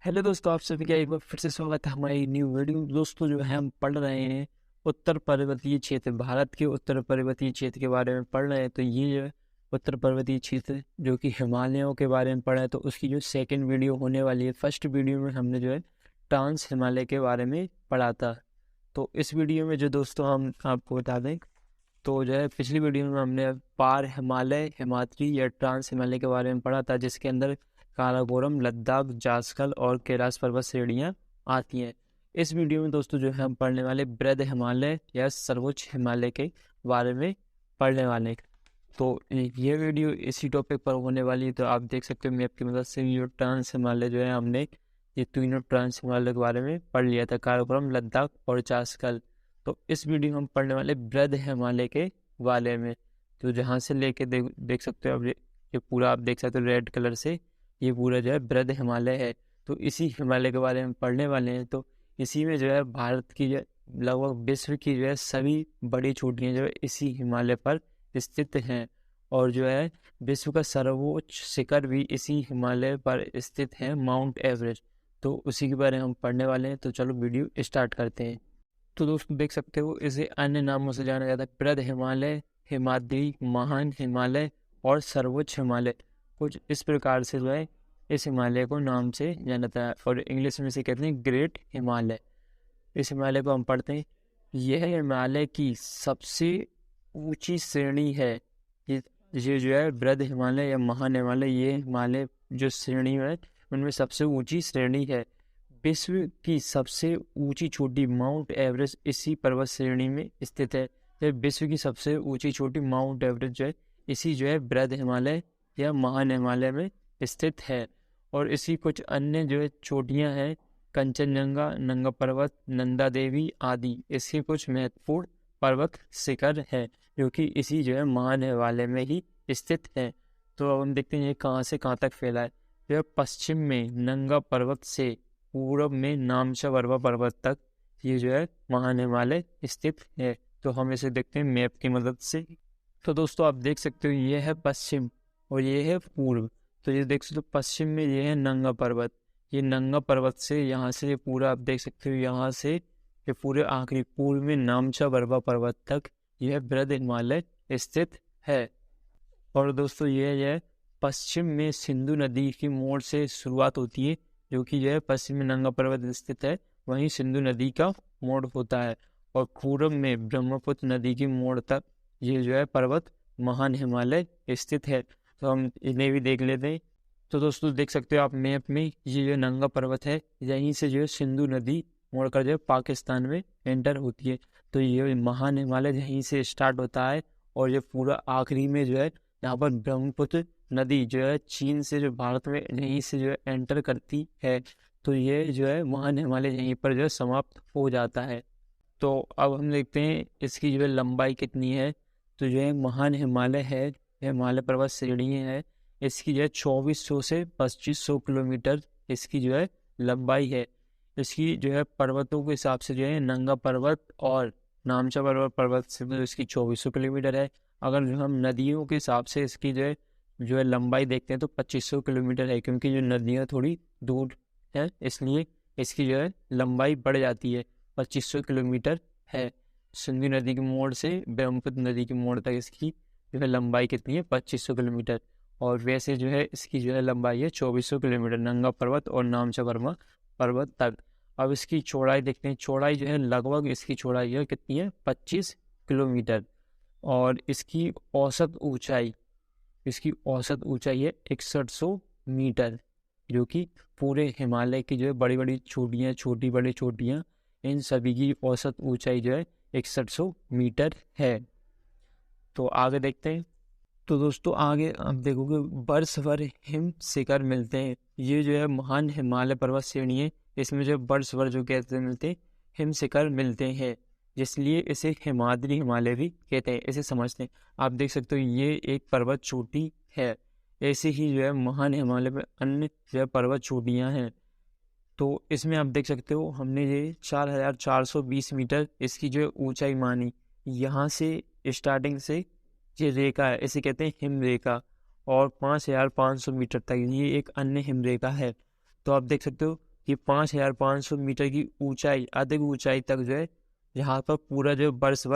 Hello दोस्तों, आप सभी का एक बार फिर से स्वागत है हमारी न्यू वीडियो। दोस्तों जो है हम पढ़ रहे हैं उत्तर पर्वतीय क्षेत्र, भारत के उत्तर पर्वतीय क्षेत्र के बारे में पढ़ रहे हैं। तो ये जो है उत्तर पर्वतीय क्षेत्र जो कि हिमालयों के बारे में पढ़ा है, तो उसकी जो सेकंड वीडियो होने वाली है। फर्स्ट वीडियो में हमने जो है ट्रांस हिमालय के बारे में पढ़ा था। तो इस वीडियो में जो दोस्तों हम आपको बता दें, तो जो है पिछली वीडियो में हमने पार हिमालय, हिमाद्री या ट्रांस हिमालय के बारे में पढ़ा था, जिसके अंदर काराकोरम, लद्दाख, जासकल और कैलाश पर्वत श्रेणियां आती हैं। इस वीडियो में दोस्तों जो है हम पढ़ने वाले बृहद हिमालय या सर्वोच्च हिमालय के बारे में पढ़ने वाले हैं। तो ये वीडियो इसी टॉपिक पर होने वाली है। तो आप देख सकते हो मैप की मदद से ये ट्रांस हिमालय जो है हमने ये तीनों ट्रांस हिमालय के बारे में पढ़ लिया था, काराकोरम, लद्दाख और जासकल। तो इस वीडियो में हम पढ़ने वाले बृहद हिमालय के बारे में। तो जहाँ से लेके देख सकते हो अब ये पूरा आप देख सकते हो रेड कलर से, ये पूरा जो है बृहद हिमालय है। तो इसी हिमालय के बारे में पढ़ने वाले हैं। तो इसी में जो है भारत की जो लगभग विश्व की जो है सभी बड़ी चोटियाँ जो है इसी हिमालय पर स्थित हैं, और जो है विश्व का सर्वोच्च शिखर भी इसी हिमालय पर स्थित है, माउंट एवरेस्ट। तो उसी के बारे में हम पढ़ने वाले हैं। तो चलो वीडियो स्टार्ट करते हैं। तो दोस्तों देख सकते हो इसे अन्य नामों से जाना जाता है, बृहद हिमालय, हिमाद्री, महान हिमालय और सर्वोच्च हिमालय। कुछ इस प्रकार से जो है इस हिमालय को नाम से जाना जाता है, और इंग्लिश में से कहते हैं ग्रेट हिमालय। इस हिमालय को हम पढ़ते हैं। यह हिमालय की सबसे ऊंची श्रेणी है। ये जो है बृहद हिमालय या महान हिमालय, ये हिमालय जो श्रेणी है उनमें सबसे ऊंची श्रेणी है। विश्व की सबसे ऊंची चोटी माउंट एवरेस्ट इसी पर्वत श्रेणी में स्थित है। तो विश्व की सबसे ऊंची चोटी माउंट एवरेस्ट जो है इसी जो है बृहद हिमालय या महान हिमालय में स्थित है। और इसी कुछ अन्य जो है चोटियां हैं, कंचनजंगा, नंगा पर्वत, नंदा देवी आदि इसके कुछ महत्वपूर्ण पर्वत शिखर है जो कि इसी जो है महान हिमालय में ही स्थित है। तो अब हम देखते हैं ये कहाँ से कहाँ तक फैला है। यह पश्चिम में नंगा पर्वत से पूर्व में नामचा वर्वा पर्वत तक ये जो है महान हिमालय स्थित है। तो हम इसे देखते हैं मैप की मदद से। तो दोस्तों आप देख सकते हो ये है पश्चिम और ये है पूर्व। तो ये देख सकते हो पश्चिम में ये है नंगा पर्वत। ये नंगा पर्वत से यहाँ से ये पूरा आप देख सकते हो, यहाँ से ये पूरे आखिरी पूर्व में नामचा वर्वा पर्वत तक यह बृहद हिमालय स्थित है। और दोस्तों ये पश्चिम में सिंधु नदी की मोड़ से शुरुआत होती है, जो कि यह पश्चिम में नंगा पर्वत स्थित है, वहीं सिंधु नदी का मोड़ होता है। और पूर्व में ब्रह्मपुत्र नदी की मोड़ तक ये जो है पर्वत महान हिमालय स्थित है। तो हम इन्हें भी देख लेते हैं। तो दोस्तों देख सकते हो आप मैप में, ये जो नंगा पर्वत है यहीं से जो है सिंधु नदी मोड़कर जो है पाकिस्तान में एंटर होती है। तो ये महान हिमालय यहीं से स्टार्ट होता है, और ये पूरा आखिरी में जो है यहाँ पर ब्रह्मपुत्र नदी जो है चीन से जो भारत में यहीं से जो है एंटर करती है। तो ये जो है महान हिमालय यहीं पर जो है समाप्त हो जाता है। तो अब हम देखते हैं इसकी जो है लंबाई कितनी है। तो जो है महान हिमालय है, हिमालय पर्वत श्रेणी है, इसकी जो है 2400 से 2500 किलोमीटर इसकी जो है लंबाई है। इसकी जो है पर्वतों के हिसाब से जो है नंगा पर्वत और नामचा पर्वत से तो इसकी 2400 किलोमीटर है। अगर जो हम नदियों के हिसाब से इसकी जो है लंबाई देखते हैं तो 2500 किलोमीटर है, क्योंकि जो नदियाँ थोड़ी दूर है इसलिए इसकी जो है लंबाई बढ़ जाती है, 2500 किलोमीटर है। सिंधु नदी के मोड़ से ब्रह्मपुत्र नदी के मोड़ तक इसकी जो है लंबाई कितनी है, 2500 किलोमीटर। और वैसे जो है इसकी जो है लंबाई है 2400 किलोमीटर, नंगा पर्वत और नामचा वर्मा पर्वत तक। अब इसकी चौड़ाई देखते हैं। चौड़ाई जो है लगभग इसकी चौड़ाई है कितनी है, 25 किलोमीटर। और इसकी औसत ऊंचाई है 6100 मीटर, जो कि पूरे हिमालय की जो है बड़ी बड़ी चोटियाँ, छोटी बड़ी चोटियाँ, इन सभी की औसत ऊंचाई जो है 6100 मीटर है। तो आगे देखते हैं। तो दोस्तों आगे आप देखोगे बर्फवर हिम शिखर मिलते हैं। ये जो है महान हिमालय पर्वत श्रेणी है, इसमें जो बर्फवर जो कहते मिलते हैं हिम शिखर मिलते हैं, जिसलिए इसे हिमाद्री हिमालय भी कहते हैं। इसे समझते हैं। आप देख सकते हो ये एक पर्वत चोटी है। ऐसे ही जो है महान हिमालय में अन्य जो है पर्वत चोटियाँ हैं। तो इसमें आप देख सकते हो हमने ये 4420 मीटर इसकी जो है ऊंचाई मानी। यहाँ से स्टार्टिंग से ये रेखा है, इसे कहते हैं हिम रेखा, और 5500 मीटर तक ये एक अन्य हिम रेखा है। तो आप देख सकते हो कि 5,500 मीटर की ऊंचाई, अधिक ऊंचाई तक जो है यहाँ पर पूरा जो बर्फ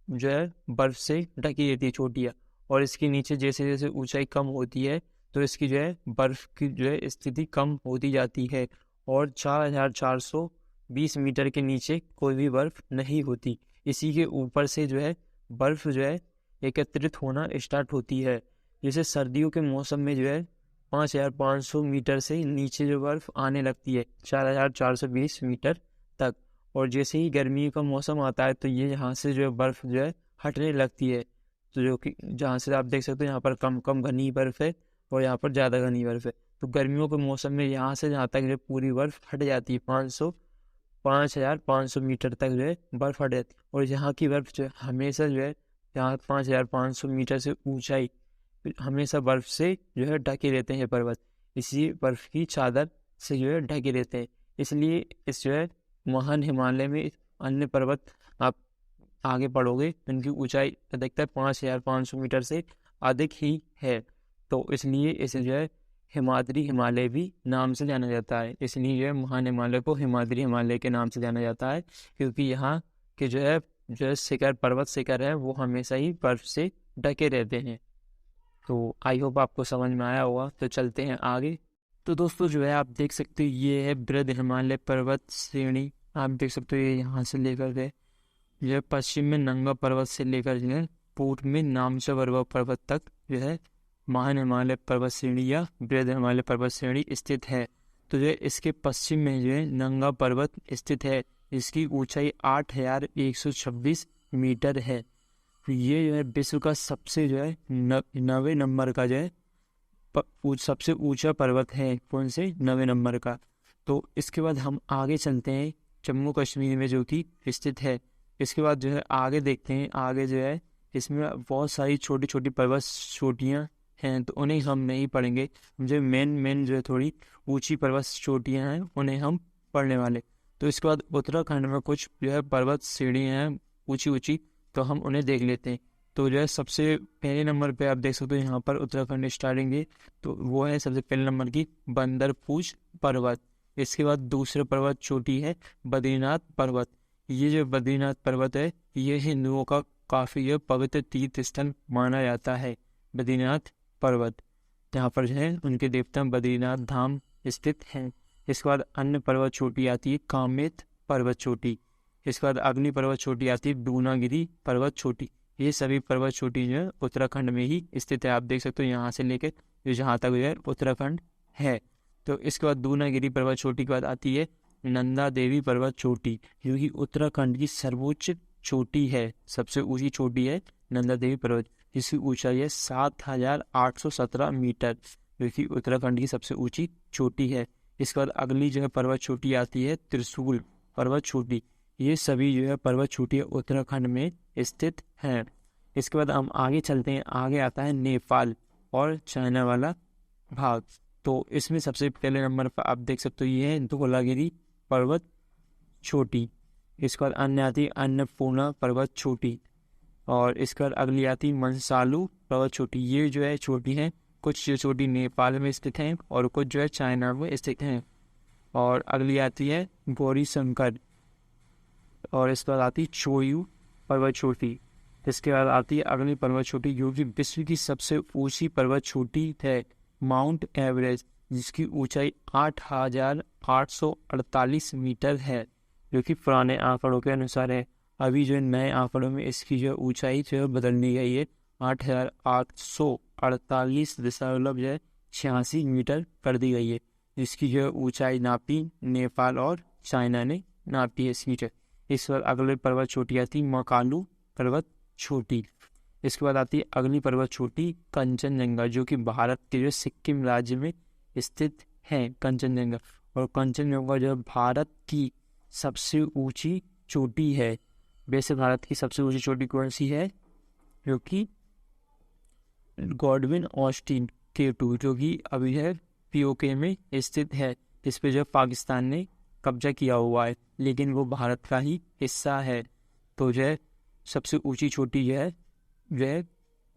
जो है बर्फ से ढकी रहती है चोटियाँ, और इसके नीचे जैसे जैसे ऊंचाई कम होती है तो इसकी जो है बर्फ की जो है स्थिति कम होती जाती है, और 4,420 मीटर के नीचे कोई भी बर्फ नहीं होती। इसी के ऊपर से जो है बर्फ जो है एकत्रित होना स्टार्ट होती है। जैसे सर्दियों के मौसम में जो है 5,500 मीटर से नीचे जो बर्फ आने लगती है 4,420 मीटर तक, और जैसे ही गर्मी का मौसम आता है तो ये यहाँ से जो है बर्फ जो है हटने लगती है। तो जो कि जहाँ से आप देख सकते हो यहाँ पर कम कम घनी बर्फ है और यहाँ पर ज़्यादा घनी बर्फ है। तो गर्मियों के मौसम में यहाँ से जहाँ तक जो पूरी बर्फ हट जाती है 5,500 मीटर तक जो है बर्फ हट जाती है, और यहाँ की बर्फ जो है हमेशा जो है यहाँ 5,500 मीटर से ऊंचाई हमेशा बर्फ से जो है ढके रहते हैं पर्वत, इसी बर्फ की चादर से जो है ढके रहते हैं। इसलिए इस जो है महान हिमालय में अन्य पर्वत आप आगे पढ़ोगे इनकी ऊंचाई अधिकतर 5,500 मीटर से अधिक ही है। तो इसलिए इसे जो है हिमाद्री हिमालय भी नाम से जाना जाता है। इसलिए जो है महान हिमालय को हिमाद्री हिमालय के नाम से जाना जाता है, क्योंकि यहाँ के जो है शिखर, पर्वत शिखर है वो हमेशा ही बर्फ से ढके रहते हैं। तो आई होप आपको समझ में आया होगा। तो चलते हैं आगे। तो दोस्तों जो है आप देख सकते हो ये है बृहद हिमालय पर्वत श्रेणी। आप देख सकते हो ये यहाँ से लेकर गए जो है पश्चिम में नंगा पर्वत से लेकर जो है पूर्व में नामचा पर्वत तक जो है महान हिमालय पर्वत श्रेणी या बृहद हिमालय पर्वत श्रेणी स्थित है। तो जो है इसके पश्चिम में जो है नंगा पर्वत स्थित है, इसकी ऊंचाई 8,126 मीटर है। तो ये जो है विश्व का सबसे जो है 9वें नंबर का जो है सबसे ऊंचा पर्वत है। कौन से? 9वें नंबर का। तो इसके बाद हम आगे चलते हैं जम्मू कश्मीर में जो कि स्थित है। इसके बाद जो है आगे देखते हैं, आगे जो है इसमें बहुत सारी छोटी छोटी पर्वत चोटियाँ हैं, तो उन्हें हम नहीं पढ़ेंगे। मुझे मेन जो है थोड़ी ऊंची पर्वत चोटियाँ हैं उन्हें हम पढ़ने वाले। तो इसके बाद उत्तराखंड में कुछ जो है पर्वत श्रेणियाँ हैं ऊंची ऊंची, तो हम उन्हें देख लेते हैं। तो जो है सबसे पहले नंबर पे आप देख सकते हो यहाँ पर उत्तराखंड स्टार्टिंग है, तो वो है सबसे पहले नंबर की बंदरपूछ पर्वत। इसके बाद दूसरे पर्वत चोटी है बद्रीनाथ पर्वत। ये जो बद्रीनाथ पर्वत है ये हिंदुओं का काफ़ी पवित्र तीर्थ स्थल माना जाता है, बद्रीनाथ पर्वत। यहाँ पर जो है उनके देवता बद्रीनाथ धाम स्थित हैं। इसके बाद अन्य पर्वत चोटी आती है कामेत पर्वत चोटी। इसके बाद अग्नि पर्वत चोटी आती है दूनागिरी पर्वत चोटी। ये सभी पर्वत चोटी जो है उत्तराखंड में ही स्थित है। आप देख सकते हो यहाँ से लेकर जो जहाँ तक जो है उत्तराखंड है। तो इसके बाद दूनागिरी पर्वत चोटी के बाद आती है नंदा देवी पर्वत चोटी, जो कि उत्तराखंड की सर्वोच्च चोटी है, सबसे ऊंची चोटी है नंदा देवी पर्वत, जिसकी ऊंचाई है 7,817 मीटर, जो कि उत्तराखंड की सबसे ऊंची चोटी है। इसके बाद अगली जो है पर्वत चोटी आती है त्रिशूल पर्वत चोटी। ये सभी जो है पर्वत चोटियाँ उत्तराखंड में स्थित हैं। इसके बाद हम आगे चलते हैं, आगे आता है नेपाल और चाइना वाला भाग। तो इसमें सबसे पहले नंबर पर आप देख सकते हो ये है धौलागिरी पर्वत छोटी। इसके बाद अन्य आती है अन्नपूर्णा पर्वत छोटी, और इसके बाद अगली आती है मंसालू पर्वत छोटी। ये जो है छोटी है, कुछ चोटी नेपाल में स्थित हैं और कुछ जो है चाइना में स्थित हैं। और अगली आती है गौरी शंकर, और इसके बाद आती है चोयू पर्वत चोटी। इसके बाद आती है अगली पर्वत चोटी जो कि विश्व की सबसे ऊंची पर्वत चोटी है, माउंट एवरेस्ट, जिसकी ऊंचाई 8,848 मीटर है, जो कि पुराने आंकड़ों के अनुसार है। अभी जो नए आंकड़ों में इसकी जो ऊंचाई जो बदल दी गई है 8,848.86 मीटर कर दी गई है, जिसकी जो ऊंचाई नापी नेपाल और चाइना ने नापी है इसकी। इस बार अगले पर्वत चोटी आती मकालू पर्वत छोटी। इसके बाद आती है अगली पर्वत छोटी कंचनजंगा, जो कि भारत के जो सिक्किम राज्य में स्थित है कंचनजंगा। और कंचनजंगा जो भारत की सबसे ऊंची चोटी है। वैसे भारत की सबसे ऊंची चोटी कौन सी है? जो कि गॉडविन ऑस्टिन K2, जो कि अभी है POK में स्थित है, जिस पे जो पाकिस्तान ने कब्जा किया हुआ है, लेकिन वो भारत का ही हिस्सा है। तो जो है सबसे ऊंची चोटी जो है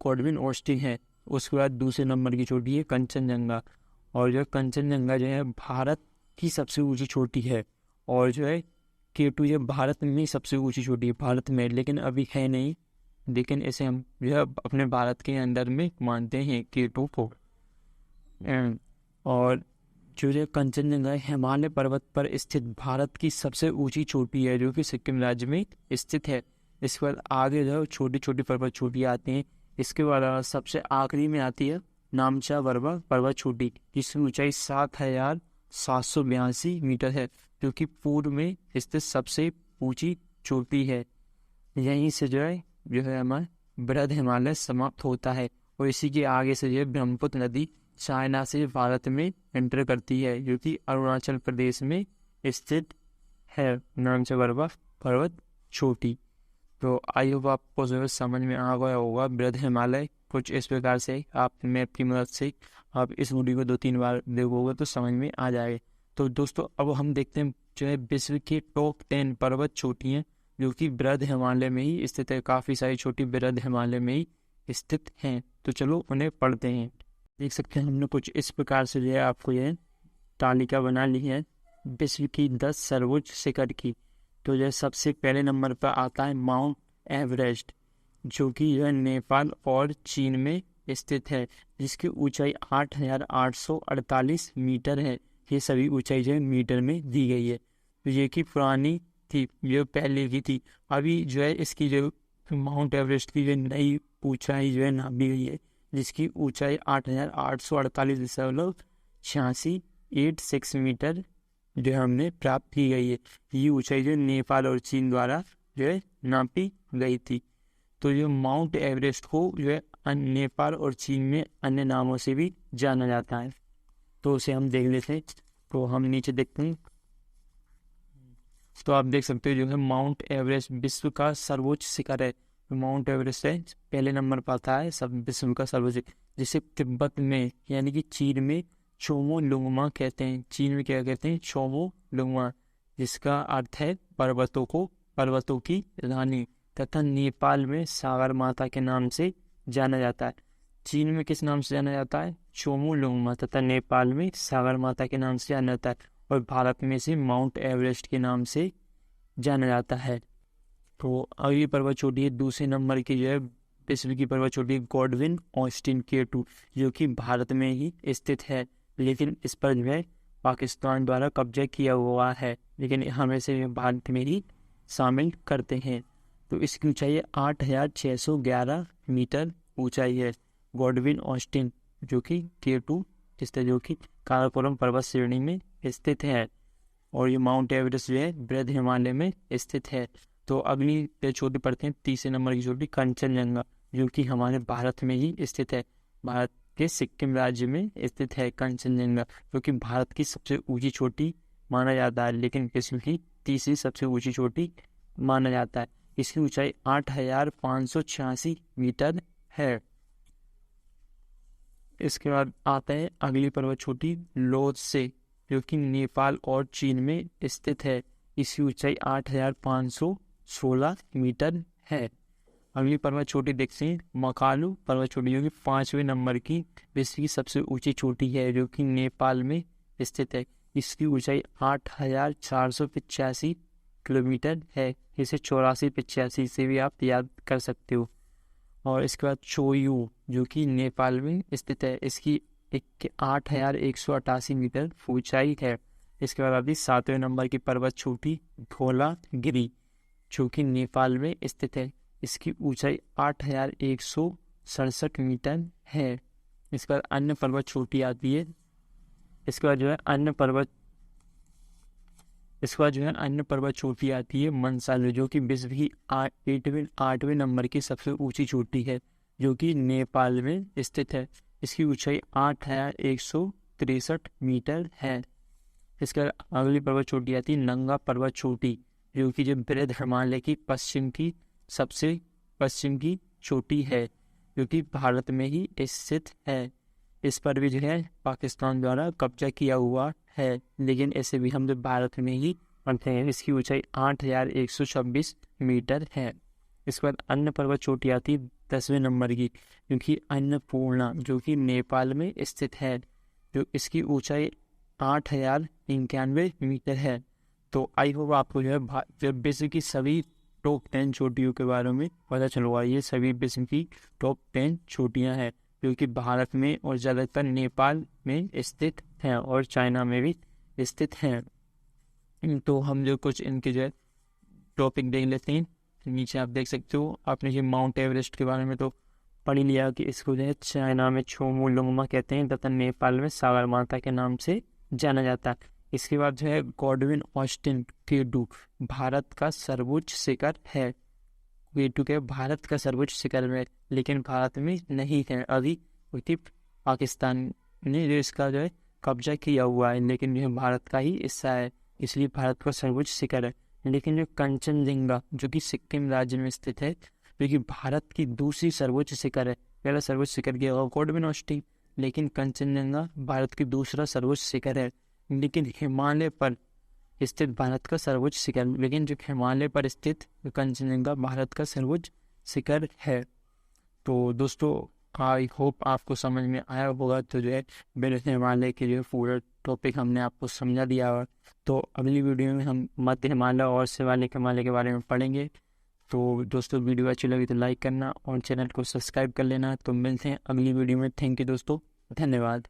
गॉडविन ऑस्टिन है। उसके बाद दूसरे नंबर की चोटी है कंचनजंगा, और जो कंचनजंगा जो है भारत की सबसे ऊंची चोटी है। और जो है K2 ये भारत में सबसे ऊंची चोटी है, भारत में, लेकिन अभी है नहीं, लेकिन इसे हम जो है अपने भारत के अंदर में मानते हैं K2 को। और जो है कंचनजंगा हिमालय पर्वत पर स्थित भारत की सबसे ऊंची चोटी है, जो कि सिक्किम राज्य में स्थित है। इसके बाद आगे जो छोटी छोटी पर्वत चोटियाँ आती हैं। इसके बाद सबसे आखिरी में आती है नामचा बरवा पर्वत चोटी, जिसकी ऊंचाई 7,782 मीटर है, जो कि पूर्व में स्थित सबसे ऊंची चोटी है। यहीं से जो है हमारा बृहद हिमालय समाप्त होता है। और इसी के आगे से जो है ब्रह्मपुत्र नदी चाइना से भारत में एंटर करती है, जो कि अरुणाचल प्रदेश में स्थित है नामचा बरवा पर्वत चोटी। तो आई होप आपको जो है समझ में आ गया होगा बृहद हिमालय कुछ इस प्रकार से। आप मैप की मदद से आप इस वीडियो को 2-3 बार देखोगे तो समझ में आ जाएगा। तो दोस्तों अब हम देखते हैं जो है विश्व की टॉप 10 पर्वत चोटियाँ जो कि बृहद हिमालय में ही स्थित है। काफ़ी सारी छोटी बृहद हिमालय में ही स्थित हैं। तो चलो उन्हें पढ़ते हैं। देख सकते हैं हमने कुछ इस प्रकार से जो है आपको यह तालिका बना ली है विश्व की 10 सर्वोच्च शिखर की। तो जो सबसे पहले नंबर पर आता है माउंट एवरेस्ट, जो कि यह नेपाल और चीन में स्थित है, जिसकी ऊंचाई 8,848 मीटर है। ये सभी ऊंचाई जो है मीटर में दी गई है। तो ये की पुरानी थी, ये पहले की थी। अभी जो है इसकी जो माउंट एवरेस्ट की जो नई ऊंचाई जो है नापी गई है, जिसकी ऊंचाई 8,848.86 मीटर जो हमने प्राप्त की गई है। ये ऊंचाई जो नेपाल और चीन द्वारा जो है नापी गई थी। तो ये माउंट एवरेस्ट को जो है नेपाल और चीन में अन्य नामों से भी जाना जाता है। तो उसे हम देख लेते हैं। तो हम नीचे देखते हैं, तो आप देख सकते हो जो है माउंट एवरेस्ट विश्व का सर्वोच्च शिखर है। माउंट एवरेस्ट है पहले नंबर पर आता है सब विश्व का सर्वोच्च, जिसे तिब्बत में यानी कि चीन में चोमोलुंगमा कहते हैं। चीन में क्या कहते हैं? चोमोलुंगमा, जिसका अर्थ है पर्वतों की रानी। तथा नेपाल में सागर माता के नाम से जाना जाता है। चीन में किस नाम से जाना जाता है? चोमोलुंगमा। तथा नेपाल में सागर माता के नाम से जाना जाता है। और भारत में से माउंट एवरेस्ट के नाम से जाना जाता है। तो अगली पर्वत चोटी है दूसरे नंबर की जो है विश्व की पर्वत चोटी गॉडविन ऑस्टिन K2, जो कि भारत में ही स्थित है, लेकिन इस पर जो है पाकिस्तान द्वारा कब्जा किया हुआ है, लेकिन हमें से भारत में ही शामिल करते हैं। तो इसकी ऊंचाई 8,611 मीटर ऊंचाई है। गॉडविन ऑस्टिन जो कि K2 जो कि काराकोरम पर्वत श्रेणी में स्थित है। और ये माउंट एवरेस्ट जो है बृहद हिमालय में स्थित है। तो अगली पे चोटी पढ़ते हैं तीसरे नंबर की चोटी कंचनजंगा, जो कि हमारे भारत में ही स्थित है। भारत के सिक्किम राज्य में स्थित है कंचनजंगा, जो कि भारत की सबसे ऊंची चोटी माना जाता है, लेकिन विश्व की तीसरी सबसे ऊंची चोटी माना जाता है। इसकी ऊंचाई 8,586 मीटर है। इसके बाद आता है अगली पर्वत चोटी लोत्से, जो कि नेपाल और चीन में स्थित है। इसकी ऊंचाई 8,516 मीटर है। अगली पर्वत चोटी देखते हैं मकालू पर्वत चोटी, जो कि 5वें नंबर की विश्व की सबसे ऊंची चोटी है, जो कि नेपाल में स्थित है। इसकी ऊंचाई 8,485 किलोमीटर है। इसे 84-85 से भी आप याद कर सकते हो। और इसके बाद चोयू, जो कि नेपाल में स्थित है, इसकी 8,188 मीटर ऊंचाई है। इसके बाद अभी 7वें नंबर की पर्वत चोटी धौलागिरी, जो कि नेपाल में स्थित है। इसकी ऊंचाई 8,167 मीटर है। इसके बाद अन्य पर्वत चोटी आती है। इसके बाद जो है अन्य पर्वत चोटी आती है मंसालू, जो कि विश्व की 8वें नंबर की सबसे ऊंची चोटी है, जो कि नेपाल में स्थित है। इसकी ऊंचाई 8,163 मीटर है। इसके अगली पर्वत चोटी आती है नंगा पर्वत चोटी, जो कि जो बृहद हिमालय की सबसे पश्चिम की चोटी है, जो कि भारत में ही स्थित है। इस पर भी जो है पाकिस्तान द्वारा कब्जा किया हुआ है, लेकिन ऐसे भी हम जो भारत में ही पढ़ते हैं। इसकी ऊंचाई 8,126 मीटर है। इसके बाद अन्य पर्वत चोटी आती है 10वें नंबर की, क्योंकि अन्नपूर्णा, जो कि नेपाल में स्थित है, जो इसकी ऊंचाई 8,091 मीटर है। तो आई होप आपको जो है बेसिकली सभी टॉप 10 चोटियों के बारे में पता चलवा। ये सभी बेसिकली टॉप 10 चोटियाँ हैं जो कि भारत में और ज़्यादातर नेपाल में स्थित हैं और चाइना में भी स्थित हैं। तो हम जो कुछ इनके जो है टॉपिक देख लेते हैं। नीचे आप देख सकते हो, आपने ये माउंट एवरेस्ट के बारे में तो पढ़ ही लिया कि इसको जो है चाइना में छोमोलुंगमा कहते हैं तथा नेपाल में सागरमाथा के नाम से जाना जाता है। इसके बाद जो है गॉडविन ऑस्टिन K2 भारत का सर्वोच्च शिखर है। K2 के भारत का सर्वोच्च शिखर में, लेकिन भारत में नहीं है अभी, क्योंकि पाकिस्तान ने जो इसका जो है कब्जा किया हुआ है, लेकिन यह भारत का ही हिस्सा है, इसलिए भारत का सर्वोच्च शिखर है। लेकिन जो कंचनजंगा जो कि सिक्किम राज्य में स्थित है, जो कि भारत की दूसरी सर्वोच्च शिखर है। पहला सर्वोच्च शिखर किया हुआ गॉडविन ऑस्टिन, लेकिन कंचनजंगा भारत की दूसरा सर्वोच्च शिखर है। लेकिन हिमालय पर स्थित भारत का सर्वोच्च शिखर, लेकिन जो हिमालय पर स्थित कंचनजंगा भारत का सर्वोच्च शिखर है। तो दोस्तों आई होप आपको समझ में आया होगा। तो जो है मेरे हिमालय के जो पूरा टॉपिक हमने आपको समझा दिया हुआ। तो अगली वीडियो में हम मध्य हिमालय और शिवालिक हिमालय के बारे में पढ़ेंगे। तो दोस्तों वीडियो अच्छी लगी तो लाइक करना और चैनल को सब्सक्राइब कर लेना। तो मिलते हैं अगली वीडियो में। थैंक यू दोस्तों, धन्यवाद।